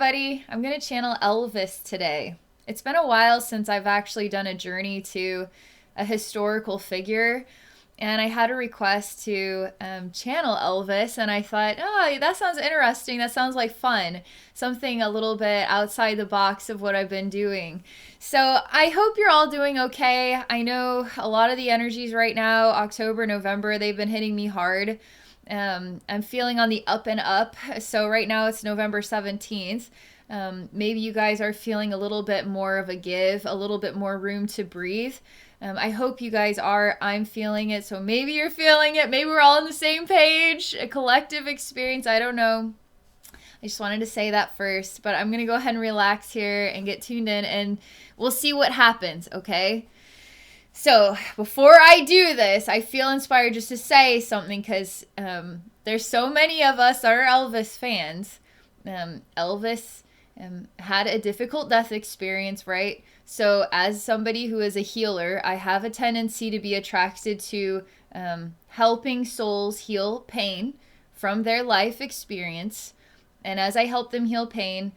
everybody. I'm going to channel Elvis today. It's been a while since I've actually done a journey to a historical figure, and I had a request to channel Elvis, and I thought, oh, that sounds interesting. That sounds like fun. Something a little bit outside the box of what I've been doing. So I hope you're all doing okay. I know a lot of the energies right now, October, November, they've been hitting me hard. I'm feeling on the up and up. So right now it's November 17th. Maybe you guys are feeling a little bit more of a give, a little bit more room to breathe. I hope you guys are. I'm feeling it. So maybe you're feeling it. Maybe we're all on the same page, a collective experience. I don't know. I just wanted to say that first, but I'm going to go ahead and relax here and get tuned in, and we'll see what happens, okay? So before I do this, I feel inspired just to say something because there's so many of us that are Elvis fans. Elvis had a difficult death experience, right? So as somebody who is a healer, I have a tendency to be attracted to helping souls heal pain from their life experience. And as I help them heal pain,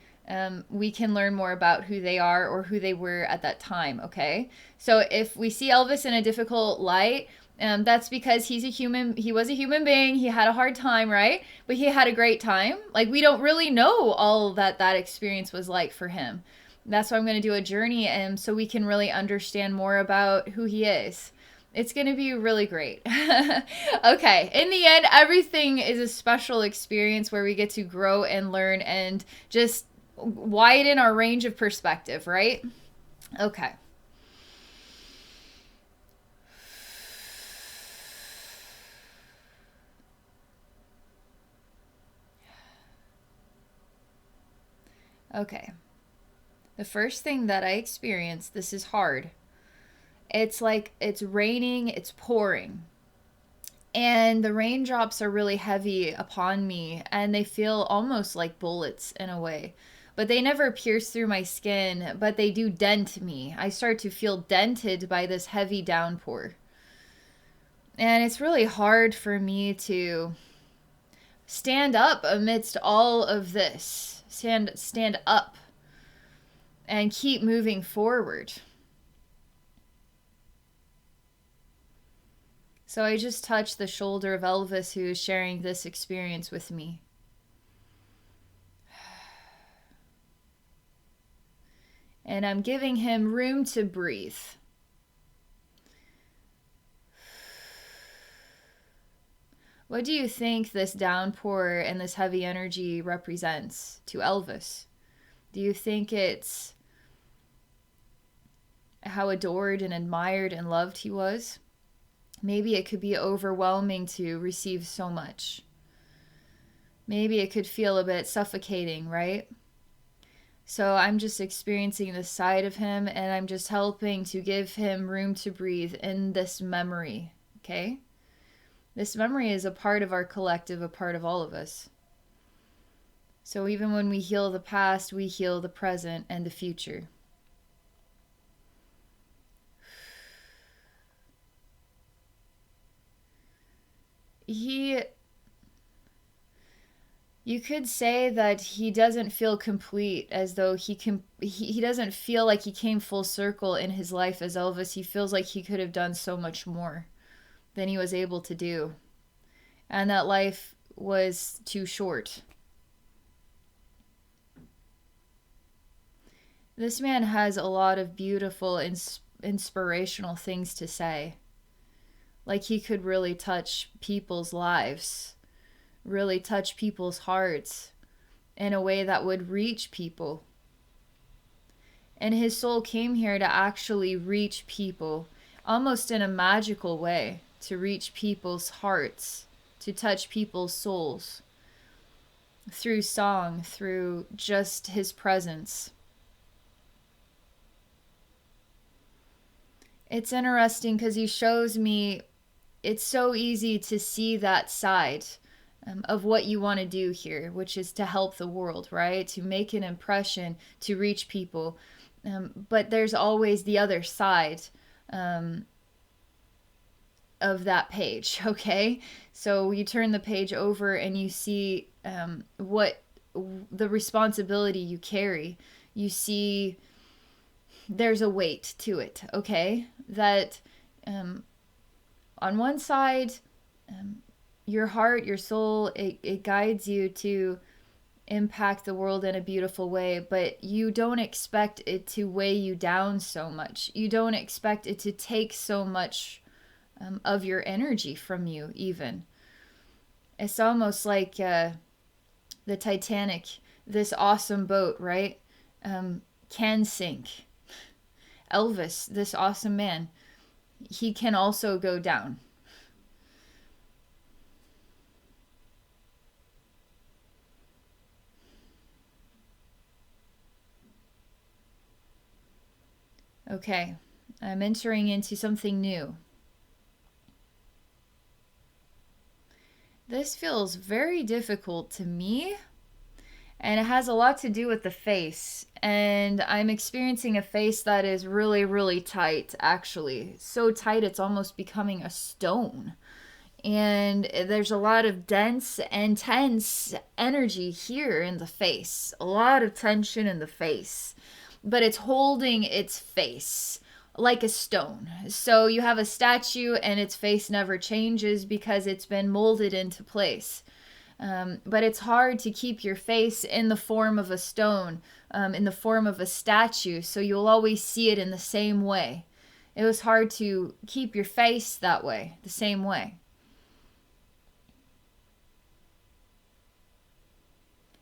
we can learn more about who they are or who they were at that time, okay? So if we see Elvis in a difficult light, that's because he was a human being, he had a hard time, right? But he had a great time. Like, we don't really know all that experience was like for him. That's why I'm going to do a journey, and so we can really understand more about who he is. It's going to be really great. Okay, in the end, everything is a special experience where we get to grow and learn and just widen our range of perspective, right? Okay. Okay. The first thing that I experienced, this is hard. It's like it's raining, it's pouring. And the raindrops are really heavy upon me, and they feel almost like bullets in a way. But they never pierce through my skin, but they do dent me. I start to feel dented by this heavy downpour. And it's really hard for me to stand up amidst all of this. Stand up and keep moving forward. So I just touched the shoulder of Elvis, who is sharing this experience with me. And I'm giving him room to breathe. What do you think this downpour and this heavy energy represents to Elvis? Do you think it's how adored and admired and loved he was? Maybe it could be overwhelming to receive so much. Maybe it could feel a bit suffocating, right? So I'm just experiencing this side of him, and I'm just helping to give him room to breathe in this memory, okay? This memory is a part of our collective, a part of all of us. So even when we heal the past, we heal the present and the future. You could say that he doesn't feel complete, as though he doesn't feel like he came full circle in his life as Elvis. He feels like he could have done so much more than he was able to do, and that life was too short. This man has a lot of beautiful, inspirational things to say. Like, he could really touch people's lives, really touch people's hearts in a way that would reach people. And his soul came here to actually reach people, almost in a magical way, to reach people's hearts, to touch people's souls through song, through just his presence. It's interesting because he shows me it's so easy to see that side of what you want to do here, which is to help the world, right? To make an impression, to reach people. But there's always the other side of that page, okay? So you turn the page over and you see what the responsibility you carry. You see there's a weight to it, okay? That on one side, your heart, your soul, it guides you to impact the world in a beautiful way, but you don't expect it to weigh you down so much. You don't expect it to take so much of your energy from you, even. It's almost like the Titanic, this awesome boat, right? Can sink. Elvis, this awesome man, he can also go down. Okay, I'm entering into something new. This feels very difficult to me, and it has a lot to do with the face. And I'm experiencing a face that is really, really tight, actually. So tight it's almost becoming a stone. And there's a lot of dense and tense energy here in the face, a lot of tension in the face, but it's holding its face like a stone. So you have a statue and its face never changes because it's been molded into place. But it's hard to keep your face in the form of a stone, in the form of a statue, so you'll always see it in the same way. It was hard to keep your face that way, the same way.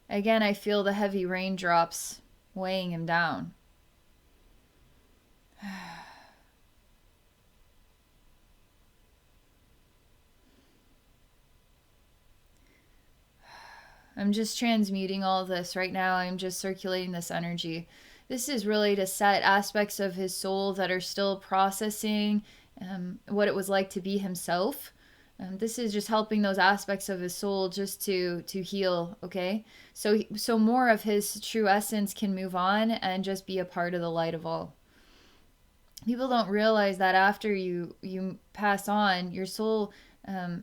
Again, I feel the heavy raindrops weighing him down. I'm just transmuting all this right now. I'm just circulating this energy. This is really to set aspects of his soul that are still processing what it was like to be himself. This is just helping those aspects of his soul just to heal, okay? So more of his true essence can move on and just be a part of the light of all. People don't realize that after you pass on, your soul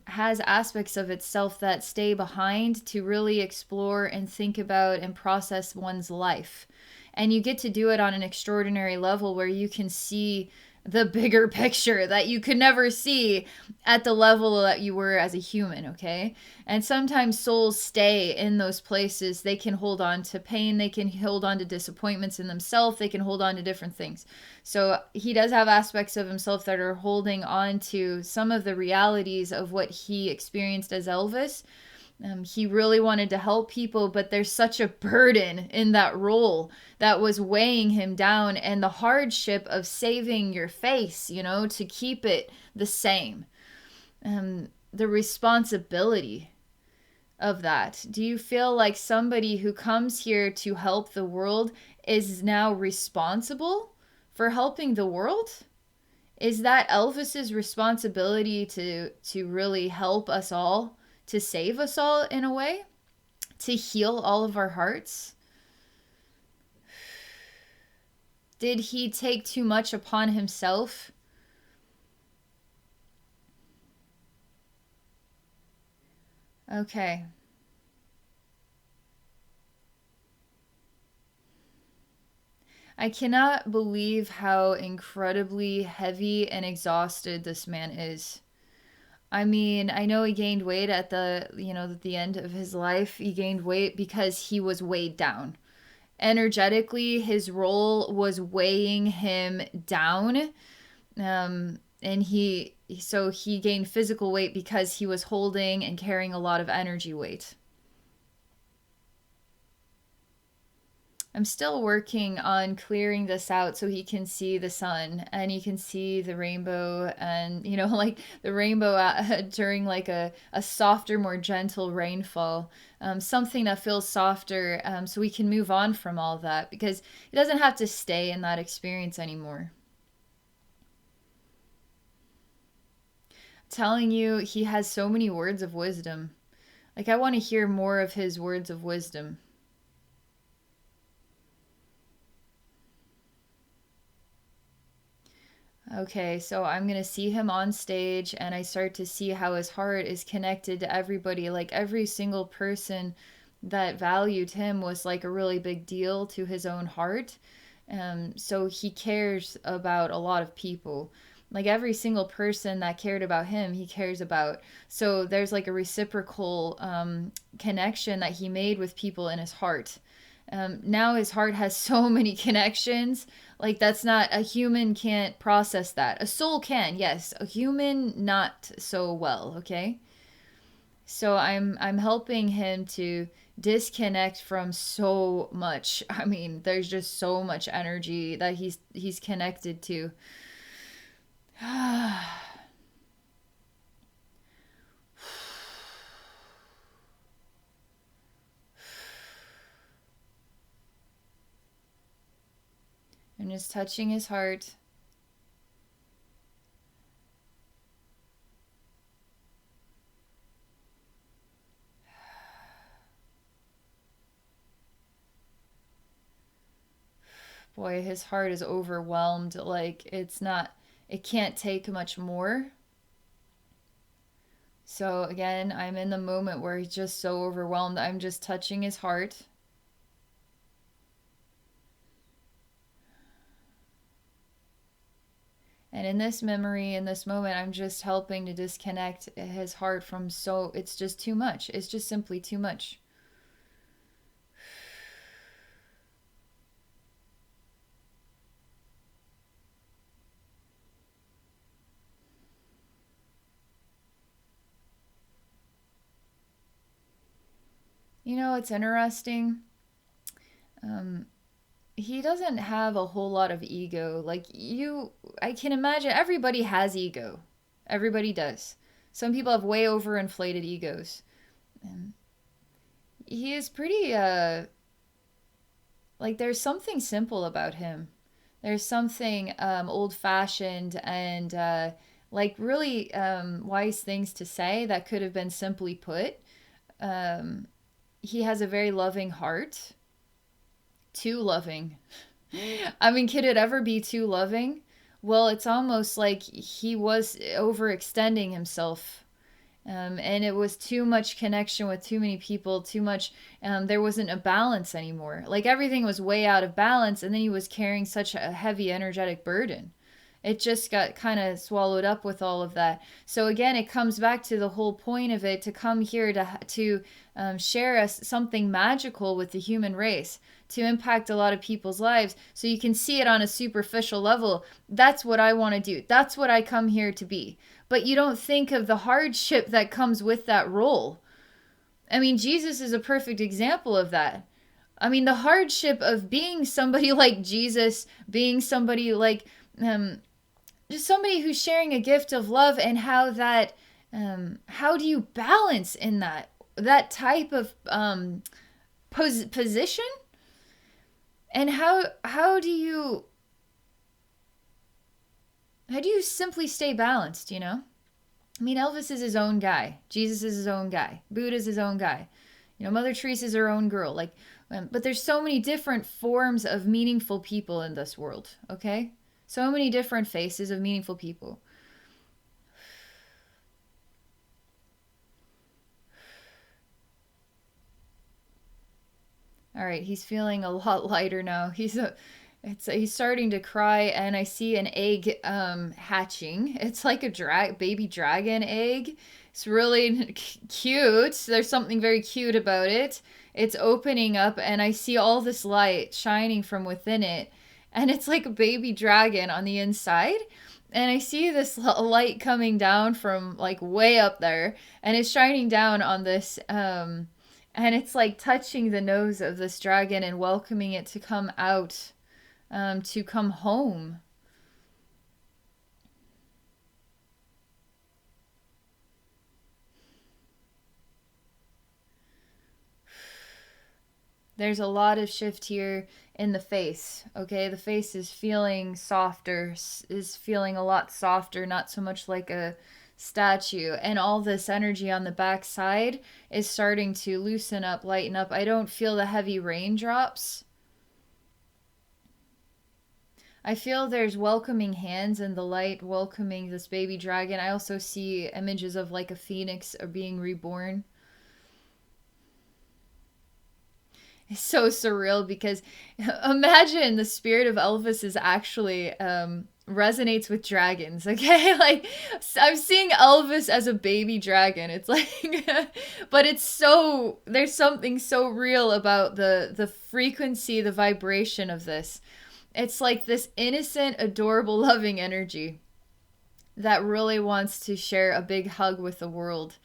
has aspects of itself that stay behind to really explore and think about and process one's life. And you get to do it on an extraordinary level where you can see the bigger picture that you could never see at the level that you were as a human, okay? And sometimes souls stay in those places. They can hold on to pain, they can hold on to disappointments in themselves, they can hold on to different things. So he does have aspects of himself that are holding on to some of the realities of what he experienced as Elvis. He really wanted to help people, but there's such a burden in that role that was weighing him down, and the hardship of saving your face, to keep it the same. The responsibility of that. Do you feel like somebody who comes here to help the world is now responsible for helping the world? Is that Elvis's responsibility to really help us all? To save us all in a way? To heal all of our hearts? Did he take too much upon himself? Okay. I cannot believe how incredibly heavy and exhausted this man is. I mean, I know he gained weight at the end of his life. He gained weight because he was weighed down. Energetically, his role was weighing him down. And he gained physical weight because he was holding and carrying a lot of energy weight. I'm still working on clearing this out so he can see the sun and he can see the rainbow, and like the rainbow during like a softer, more gentle rainfall, something that feels softer, so we can move on from all that, because he doesn't have to stay in that experience anymore. I'm telling you, he has so many words of wisdom. Like, I want to hear more of his words of wisdom. Okay, so I'm going to see him on stage, and I start to see how his heart is connected to everybody. Like every single person that valued him was like a really big deal to his own heart. So he cares about a lot of people. Like every single person that cared about him, he cares about. So there's like a reciprocal connection that he made with people in his heart. Now his heart has so many connections. Like that's not, a human can't process that. A soul can, yes. A human not so well, okay? So I'm helping him to disconnect from so much. I mean, there's just so much energy that he's connected to. I'm just touching his heart. Boy, his heart is overwhelmed. Like it's not, it can't take much more. So again, I'm in the moment where he's just so overwhelmed. I'm just touching his heart. And in this memory, in this moment, I'm just helping to disconnect his heart from, so it's just too much. It's just simply too much. You know, it's interesting. Um, he doesn't have a whole lot of ego. Like you, I can imagine everybody has ego. Everybody does. Some people have way overinflated egos. Um, he is pretty, like there's something simple about him. There's something old fashioned and like really wise things to say that could have been simply put. Um, he has a very loving heart. Too loving. I mean, could it ever be too loving? Well, it's almost like he was overextending himself. And it was too much connection with too many people, too much, there wasn't a balance anymore. Like everything was way out of balance, and then he was carrying such a heavy energetic burden. It just got kind of swallowed up with all of that. So again, it comes back to the whole point of it, to come here to share us something magical with the human race, to impact a lot of people's lives, so you can see it on a superficial level. That's what I want to do. That's what I come here to be. But you don't think of the hardship that comes with that role. I mean, Jesus is a perfect example of that. I mean, the hardship of being somebody like Jesus, being somebody like um, just somebody who's sharing a gift of love, and how that, how do you balance in that type of position, and how do you simply stay balanced, you know? I mean, Elvis is his own guy. Jesus is his own guy. Buddha's his own guy. You know, Mother Teresa's her own girl. Like, but there's so many different forms of meaningful people in this world, okay? So many different faces of meaningful people. All right, he's feeling a lot lighter now. He's starting to cry, and I see an egg hatching. It's like a baby dragon egg. It's really cute. There's something very cute about it. It's opening up, and I see all this light shining from within it, and it's like a baby dragon on the inside. And I see this light coming down from like way up there, and it's shining down on this and it's like touching the nose of this dragon and welcoming it to come out, to come home. There's a lot of shift here in the face, okay? The face is feeling softer, is feeling a lot softer, not so much like a statue. And all this energy on the back side is starting to loosen up, lighten up. I don't feel the heavy raindrops. I feel there's welcoming hands in the light, welcoming this baby dragon. I also see images of like a phoenix being reborn. It's so surreal because imagine the spirit of Elvis is actually resonates with dragons, okay? Like I'm seeing Elvis as a baby dragon. It's like but it's so there's something so real about the frequency, the vibration of this. It's like this innocent, adorable, loving energy that really wants to share a big hug with the world,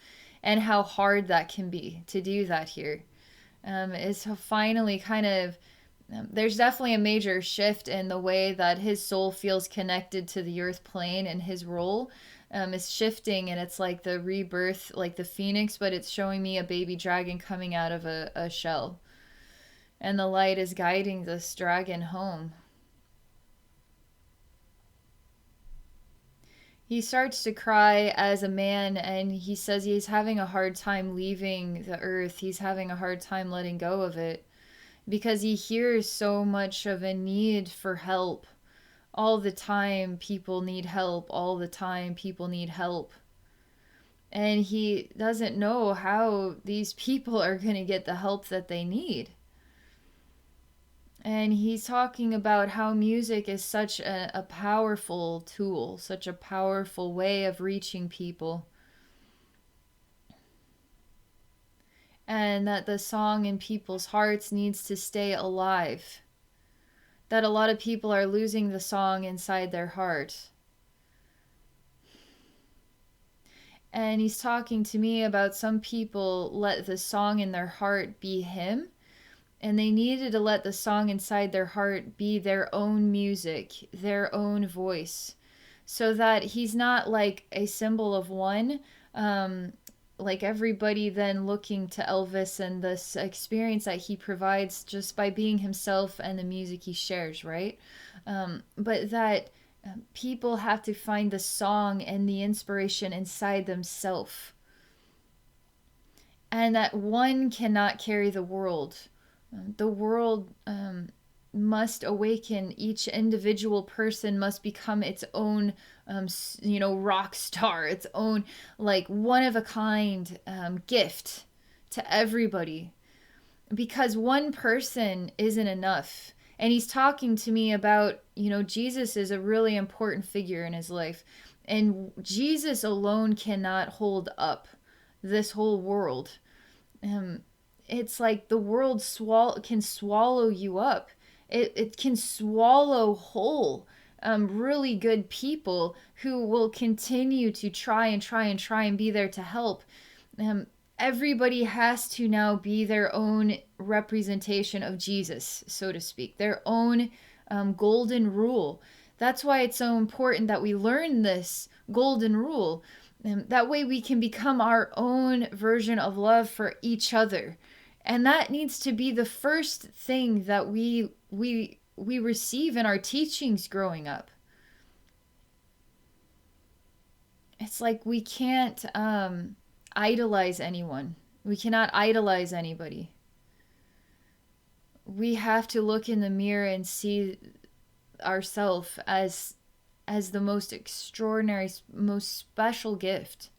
and how hard that can be to do that here. Is finally kind of there's definitely a major shift in the way that his soul feels connected to the earth plane, and his role is shifting, and it's like the rebirth, like the phoenix, but it's showing me a baby dragon coming out of a shell, and the light is guiding this dragon home. He starts to cry as a man, and he says he's having a hard time leaving the earth. He's having a hard time letting go of it because he hears so much of a need for help. All the time, people need help. All the time, people need help. And he doesn't know how these people are going to get the help that they need. And he's talking about how music is such a powerful tool, such a powerful way of reaching people. And that the song in people's hearts needs to stay alive. That a lot of people are losing the song inside their heart. And he's talking to me about some people let the song in their heart be him, and they needed to let the song inside their heart be their own music, their own voice, so that he's not like a symbol of one, like everybody then looking to Elvis and this experience that he provides just by being himself and the music he shares, right? But that people have to find the song and the inspiration inside themselves, and that one cannot carry the world. The world must awaken. Each individual person must become its own, rock star, its own, like, one of a kind gift to everybody. Because one person isn't enough. And he's talking to me about, Jesus is a really important figure in his life. And Jesus alone cannot hold up this whole world. It's like the world can swallow you up. It can swallow whole really good people who will continue to try and try and try and be there to help. Everybody has to now be their own representation of Jesus, so to speak, their own golden rule. That's why it's so important that we learn this golden rule. That way we can become our own version of love for each other. And that needs to be the first thing that we receive in our teachings growing up. It's like we can't idolize anyone. We cannot idolize anybody. We have to look in the mirror and see ourselves as the most extraordinary, most special gift.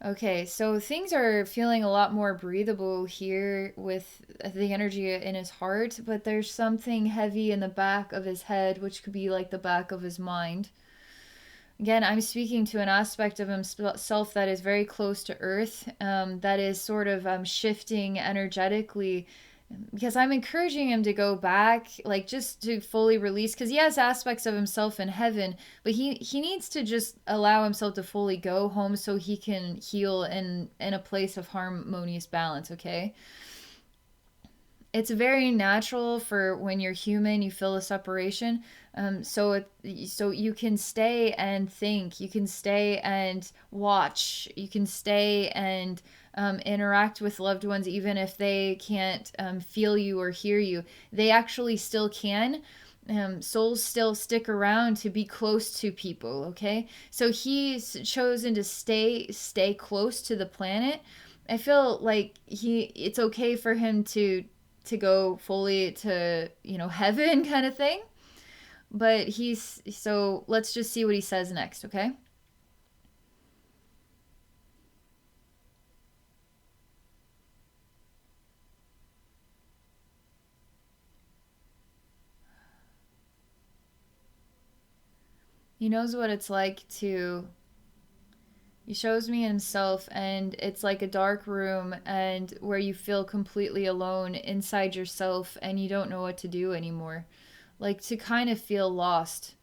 Okay, so things are feeling a lot more breathable here with the energy in his heart, but there's something heavy in the back of his head, which could be like the back of his mind. Again, I'm speaking to an aspect of himself that is very close to Earth, that is sort of shifting energetically, because I'm encouraging him to go back, like just to fully release, because he has aspects of himself in heaven, but he needs to just allow himself to fully go home so he can heal in a place of harmonious balance, okay? It's very natural for when you're human, you feel a separation. So you can stay and think, you can stay and watch, you can stay and interact with loved ones, even if they can't feel you or hear you. They actually still can. Souls still stick around to be close to people. Okay, so he's chosen to stay close to the planet. I feel like it's okay for him to go fully to heaven kind of thing, but so let's just see what he says next, okay? He knows what it's like to. He shows me himself, and it's like a dark room, and where you feel completely alone inside yourself, and you don't know what to do anymore. Like to kind of feel lost.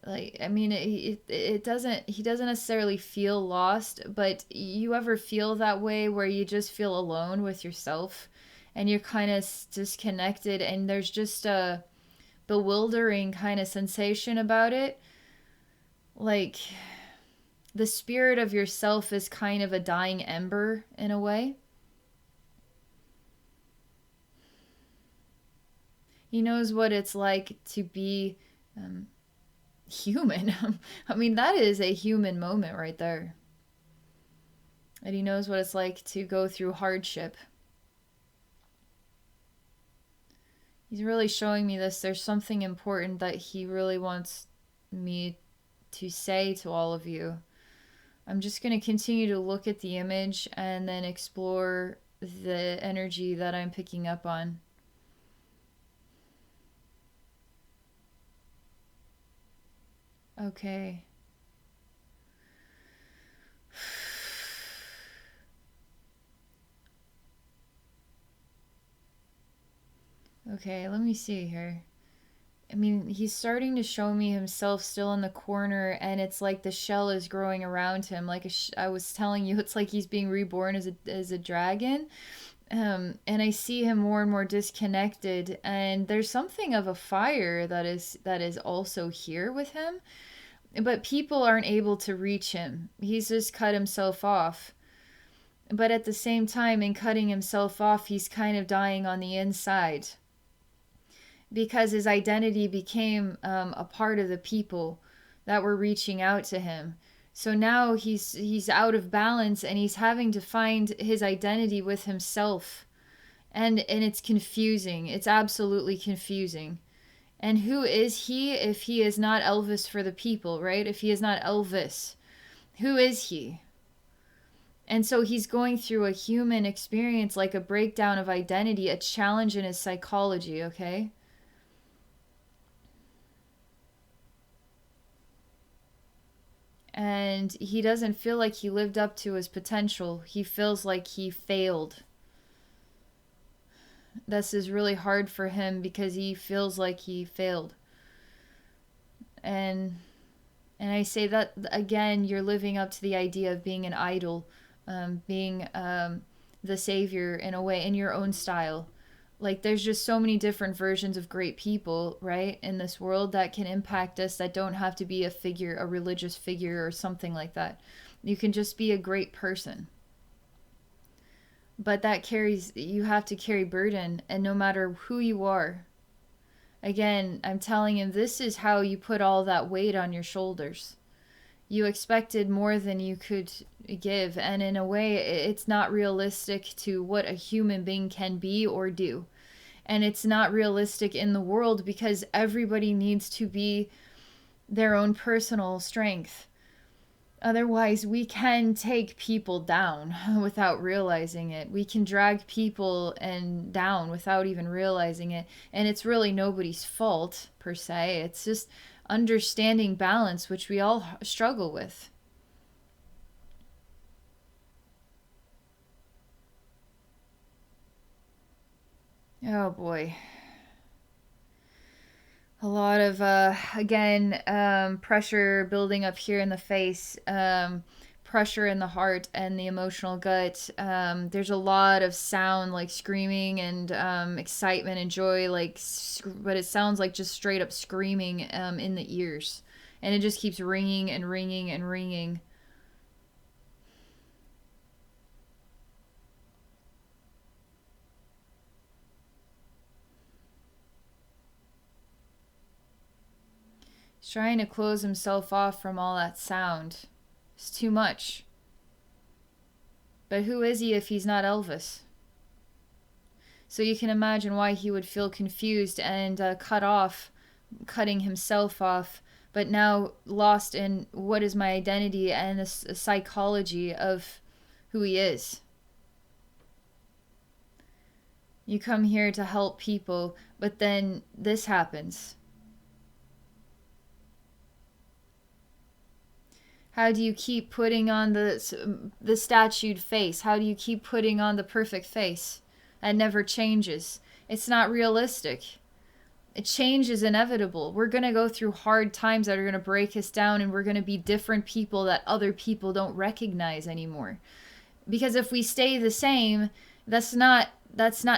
Like, I mean, it doesn't, he doesn't necessarily feel lost, but you ever feel that way where you just feel alone with yourself, and you're kind of disconnected, and there's just a bewildering kind of sensation about it. Like the spirit of yourself is kind of a dying ember in a way. He knows what it's like to be human. I mean, that is a human moment right there. And he knows what it's like to go through hardship. He's really showing me this. There's something important that he really wants me to say to all of you. I'm just going to continue to look at the image and then explore the energy that I'm picking up on. Okay. Okay, let me see here. I mean, he's starting to show me himself still in the corner, and it's like the shell is growing around him. Like I was telling you, it's like he's being reborn as a dragon. And I see him more and more disconnected, and there's something of a fire that is also here with him, but people aren't able to reach him. He's just cut himself off. But at the same time, in cutting himself off, he's kind of dying on the inside because his identity became a part of the people that were reaching out to him. So now he's out of balance, and he's having to find his identity with himself. And it's confusing. It's absolutely confusing. And who is he if he is not Elvis for the people, right? If he is not Elvis, who is he? And so he's going through a human experience, like a breakdown of identity, a challenge in his psychology, okay? And he doesn't feel like he lived up to his potential. He feels like he failed. This is really hard for him because he feels like he failed. And I say that again, you're living up to the idea of being an idol, being the savior in a way, in your own style. Like there's just so many different versions of great people, right, in this world that can impact us, that don't have to be a figure, a religious figure or something like that. You can just be a great person. But that carries, you have to carry burden, and no matter who you are, again, I'm telling him this is how you put all that weight on your shoulders. You expected more than you could give, and in a way, it's not realistic to what a human being can be or do. And it's not realistic in the world because everybody needs to be their own personal strength. Otherwise, we can take people down without realizing it. We can drag people and down without even realizing it. And it's really nobody's fault, per se. It's just understanding balance, which we all struggle with. Oh boy. A lot of, again, pressure building up here in the face, pressure in the heart and the emotional gut. There's a lot of sound, like screaming and excitement and joy, like, but it sounds like just straight up screaming in the ears. And it just keeps ringing and ringing and ringing. He's trying to close himself off from all that sound. It's too much. But who is he if he's not Elvis? So you can imagine why he would feel confused and cutting himself off, but now lost in what is my identity and the psychology of who he is. You come here to help people, but then this happens. How do you keep putting on the statued face? How do you keep putting on the perfect face that never changes? It's not realistic. Change is inevitable. We're going to go through hard times that are going to break us down, and we're going to be different people that other people don't recognize anymore. Because if we stay the same, that's not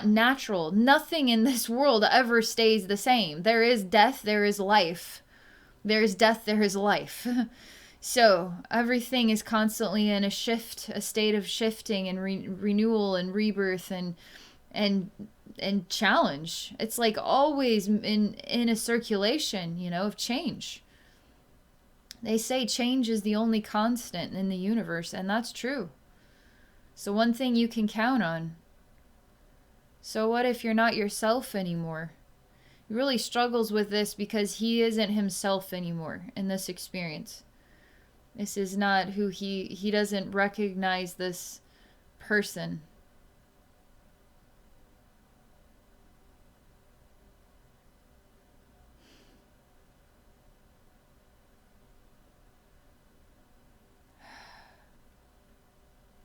natural. Nothing in this world ever stays the same. There is death, there is life. There is death, there is life. So everything is constantly in a shift, a state of shifting and renewal and rebirth and challenge. It's like always in a circulation, you know, of change. They say change is the only constant in the universe, and that's true. So one thing you can count on. So what if you're not yourself anymore? He really struggles with this because he isn't himself anymore in this experience. This is not who he doesn't recognize this person.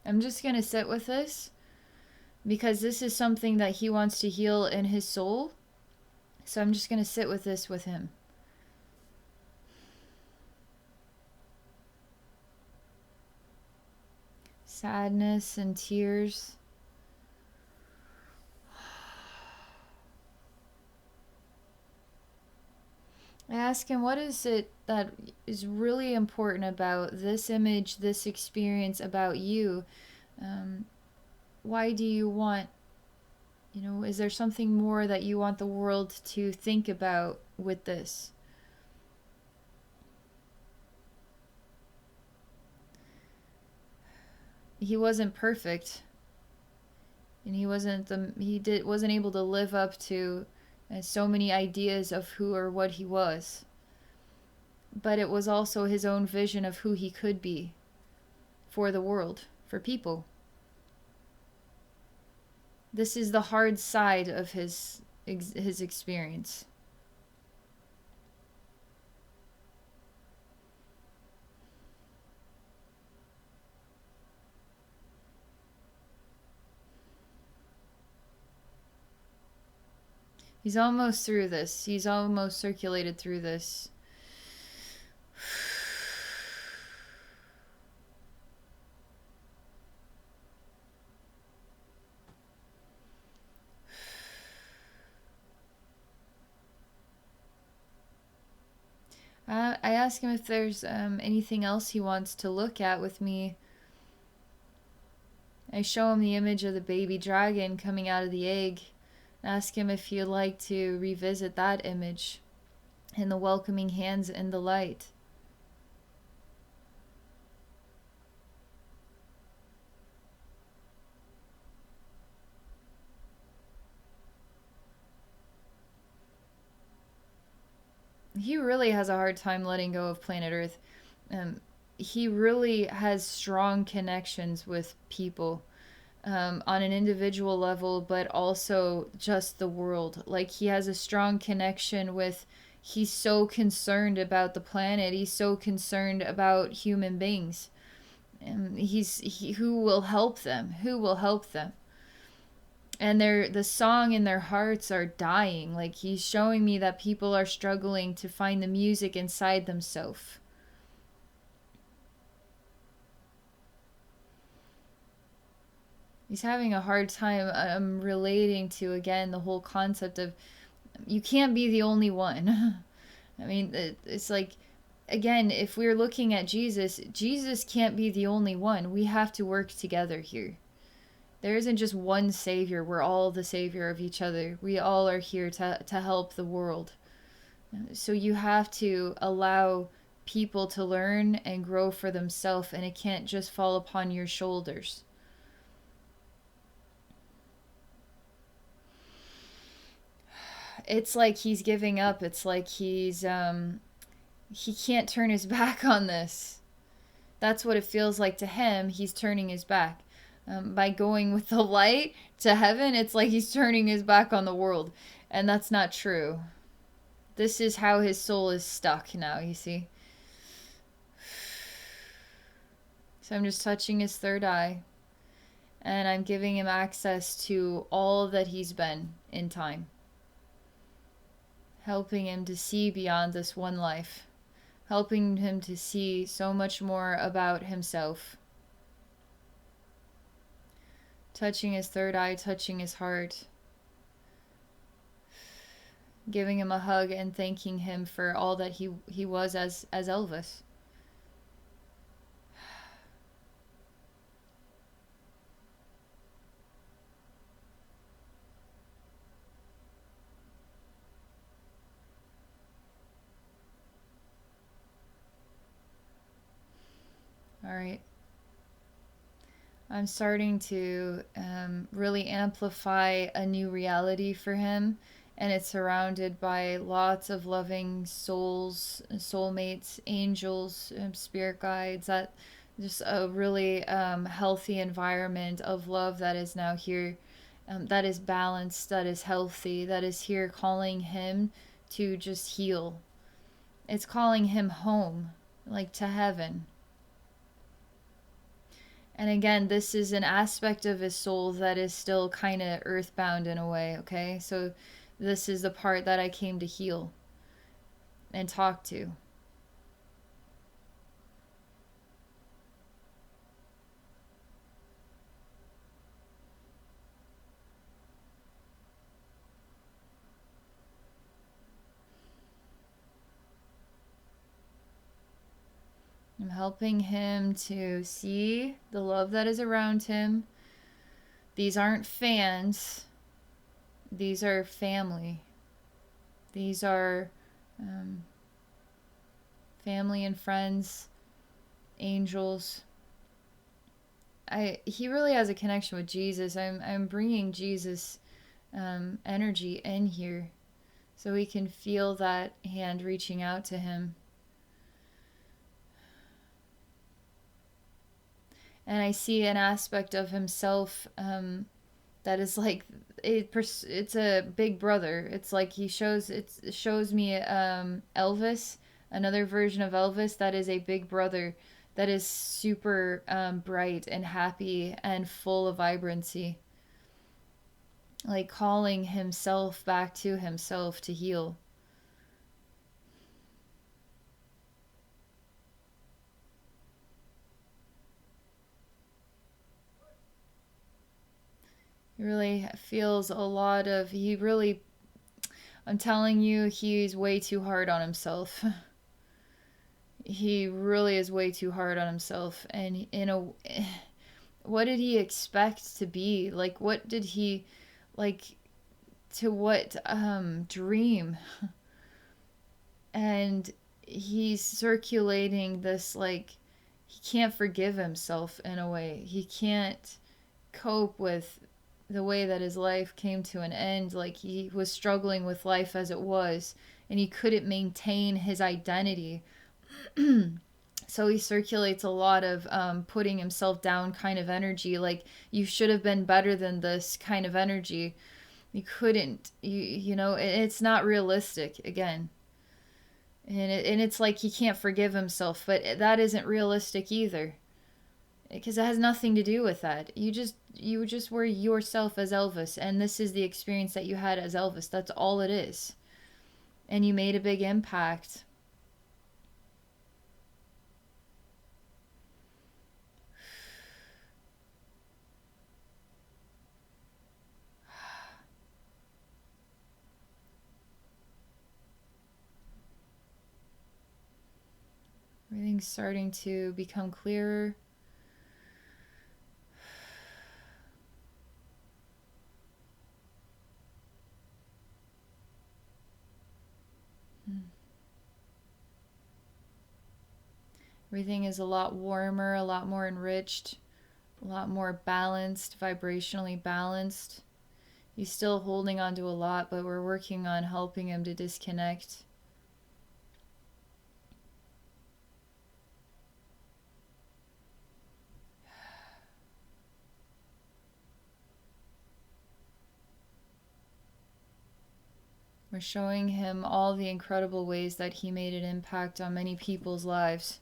I'm just going to sit with this because this is something that he wants to heal in his soul. So I'm just going to sit with this with him. Sadness and tears. I ask him, what is it that is really important about this image, this experience about you? Why do you want, you know, is there something more that you want the world to think about with this? He wasn't perfect, and wasn't able to live up to so many ideas of who or what he was. But it was also his own vision of who he could be for the world, for people. This is the hard side of his experience. He's almost through this. He's almost circulated through this. I ask him if there's anything else he wants to look at with me. I show him the image of the baby dragon coming out of the egg. Ask him if he'd like to revisit that image and the welcoming hands in the light. He really has a hard time letting go of planet Earth. He really has strong connections with people. On an individual level, but also just the world. Like, he has a strong connection with, he's so concerned about the planet, he's so concerned about human beings. Who will help them? Who will help them? And the song in their hearts are dying. Like, he's showing me that people are struggling to find the music inside themselves. He's having a hard time relating to, again, the whole concept of you can't be the only one. I mean, it's like, again, if we're looking at Jesus, Jesus can't be the only one. We have to work together here. There isn't just one savior. We're all the savior of each other. We all are here to help the world. So you have to allow people to learn and grow for themselves, and it can't just fall upon your shoulders. It's like he's giving up. It's like he can't turn his back on this. That's what it feels like to him. He's turning his back. By going with the light to heaven, it's like he's turning his back on the world. And that's not true. This is how his soul is stuck now, you see. So I'm just touching his third eye, and I'm giving him access to all that he's been in time, helping him to see beyond this one life, helping him to see so much more about himself. Touching his third eye, touching his heart, giving him a hug and thanking him for all that he was as Elvis. All right. I'm starting to really amplify a new reality for him, and it's surrounded by lots of loving souls, soulmates, angels, spirit guides. That just a really healthy environment of love that is now here, that is balanced, that is healthy, that is here calling him to just heal. It's calling him home, like to heaven. And again, this is an aspect of his soul that is still kind of earthbound in a way, okay? So this is the part that I came to heal and talk to. I'm helping him to see the love that is around him. These aren't fans. These are family. These are family and friends, angels. He really has a connection with Jesus. I'm bringing Jesus energy in here so we can feel that hand reaching out to him. And I see an aspect of himself that is like it's a big brother. It's like it shows me Elvis, another version of Elvis that is a big brother that is super bright and happy and full of vibrancy, like calling himself back to himself to heal. He really feels a lot of, I'm telling you, he's way too hard on himself. He really is way too hard on himself. And what did he expect to be? Like, what did he, like, to what dream? And he's circulating this, like, he can't forgive himself in a way. He can't cope with the way that his life came to an end. Like, he was struggling with life as it was, and he couldn't maintain his identity. So he circulates a lot of putting himself down kind of energy, like you should have been better than this kind of energy. You couldn't, you know, it's not realistic again. And it's like he can't forgive himself, but that isn't realistic either, because it has nothing to do with that. You just were yourself as Elvis, and this is the experience that you had as Elvis. That's all it is. And you made a big impact. Everything's starting to become clearer. Everything is a lot warmer, a lot more enriched, a lot more balanced, vibrationally balanced. He's still holding on to a lot, but we're working on helping him to disconnect. We're showing him all the incredible ways that he made an impact on many people's lives.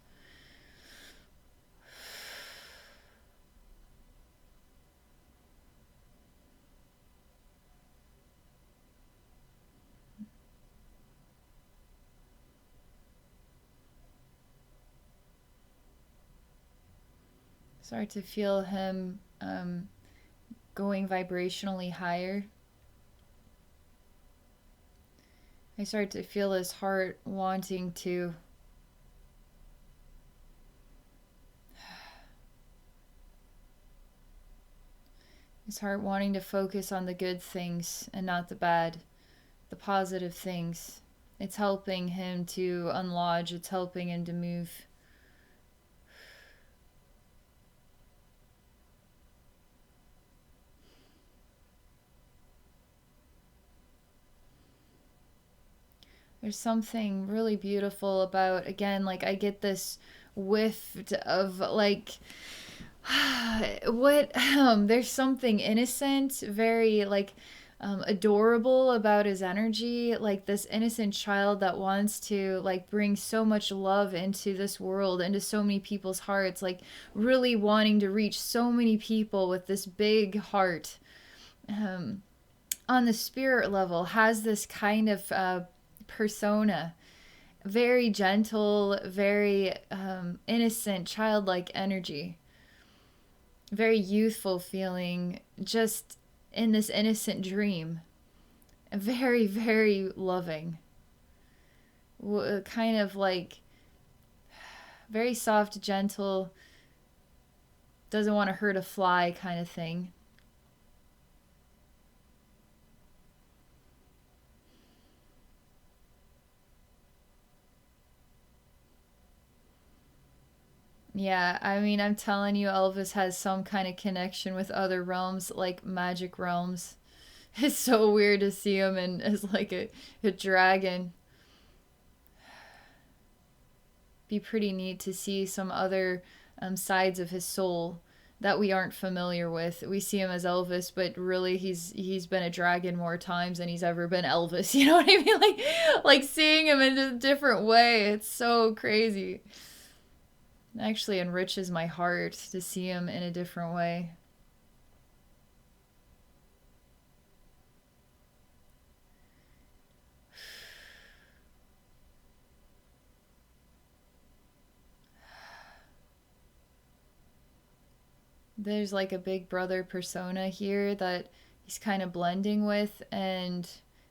Start to feel him going vibrationally higher. I start to feel his heart wanting to focus on the good things and not the bad, the positive things. It's helping him to unlodge, it's helping him to move. There's something really beautiful about, again, like I get this whiff of like what there's something innocent, very like adorable about his energy, like this innocent child that wants to like bring so much love into this world, into so many people's hearts, like really wanting to reach so many people with this big heart. On the spirit level, has this kind of persona, very gentle, very innocent, childlike energy, very youthful feeling, just in this innocent dream. Very, very loving. Kind of like very soft, gentle, doesn't want to hurt a fly kind of thing. Yeah, I mean, I'm telling you, Elvis has some kind of connection with other realms, like magic realms. It's so weird to see him and as like a dragon. Be pretty neat to see some other sides of his soul that we aren't familiar with. We see him as Elvis, but really he's been a dragon more times than he's ever been Elvis. You know what I mean? Like seeing him in a different way. It's so crazy. It actually enriches my heart to see him in a different way. There's like a big brother persona here that he's kind of blending with, and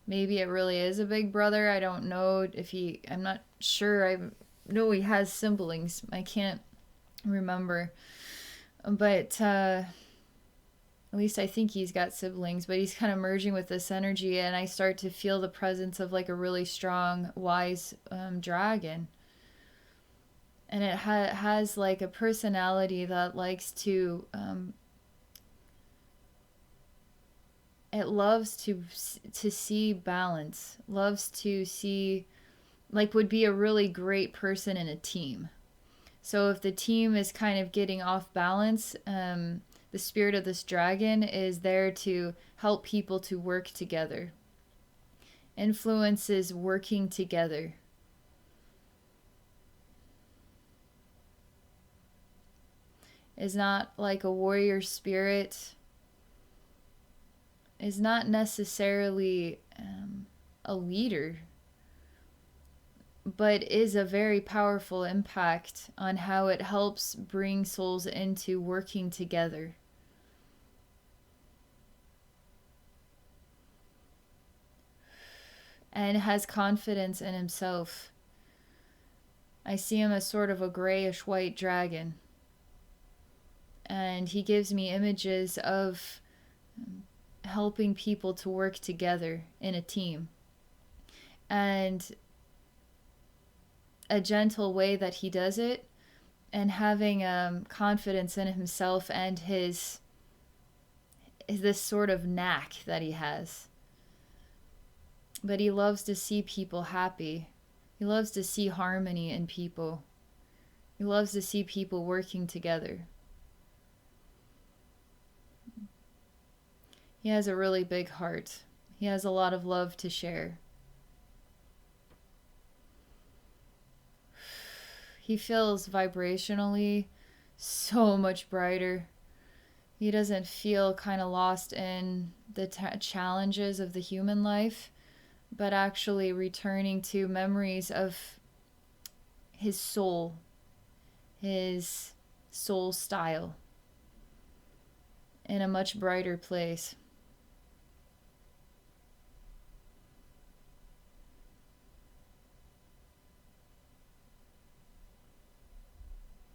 maybe it really is a big brother. I don't know if I'm not sure. I know he has siblings. I can't remember. But at least I think he's got siblings, but he's kind of merging with this energy, and I start to feel the presence of like a really strong, wise dragon. And it has like a personality that likes to it loves to see balance, loves to see, like, would be a really great person in a team. So if the team is kind of getting off balance, the spirit of this dragon is there to help people to work together. Influences working together. Is not like a warrior spirit, is not necessarily a leader, but is a very powerful impact on how it helps bring souls into working together. And has confidence in himself. I see him as sort of a grayish white dragon. And he gives me images of helping people to work together in a team. And a gentle way that he does it, and having confidence in himself and his this sort of knack that he has. But he loves to see people happy. He loves to see harmony in people. He loves to see people working together. He has a really big heart. He has a lot of love to share. He feels vibrationally so much brighter. He doesn't feel kind of lost in the challenges of the human life, but actually returning to memories of his soul style. in a much brighter place.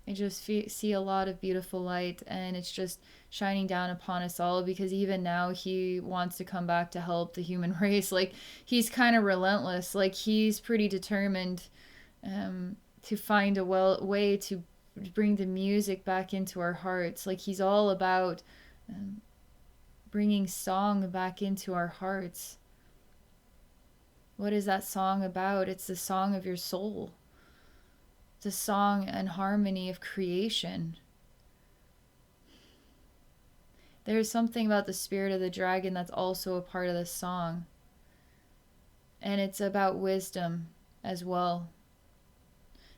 I just see a lot of beautiful light, and it's just shining down upon us all, because even now he wants to come back to help the human race. Like, he's kind of relentless. Like, he's pretty determined to find a way to bring the music back into our hearts. Like, he's all about bringing song back into our hearts. What is that song about? It's the song of your soul. The song and harmony of creation. There's something about the spirit of the dragon that's also a part of this song. And it's about wisdom as well.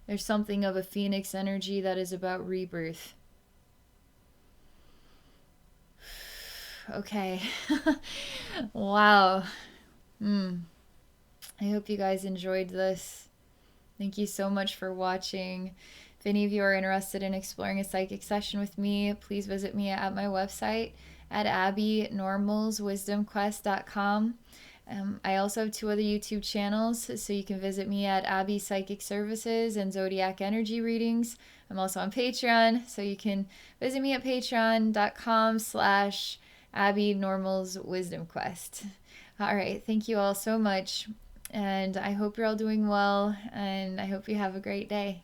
There's something of a phoenix energy that is about rebirth. Okay. Wow. I hope you guys enjoyed this. Thank you so much for watching. If any of you are interested in exploring a psychic session with me, please visit me at my website at abbeynormalswisdomquest.com. I also have 2 other YouTube channels, so you can visit me at Abbey Psychic Services and Zodiac Energy Readings. I'm also on Patreon, so you can visit me at patreon.com/abbeynormalswisdomquest. All right, thank you all so much. And I hope you're all doing well, and I hope you have a great day.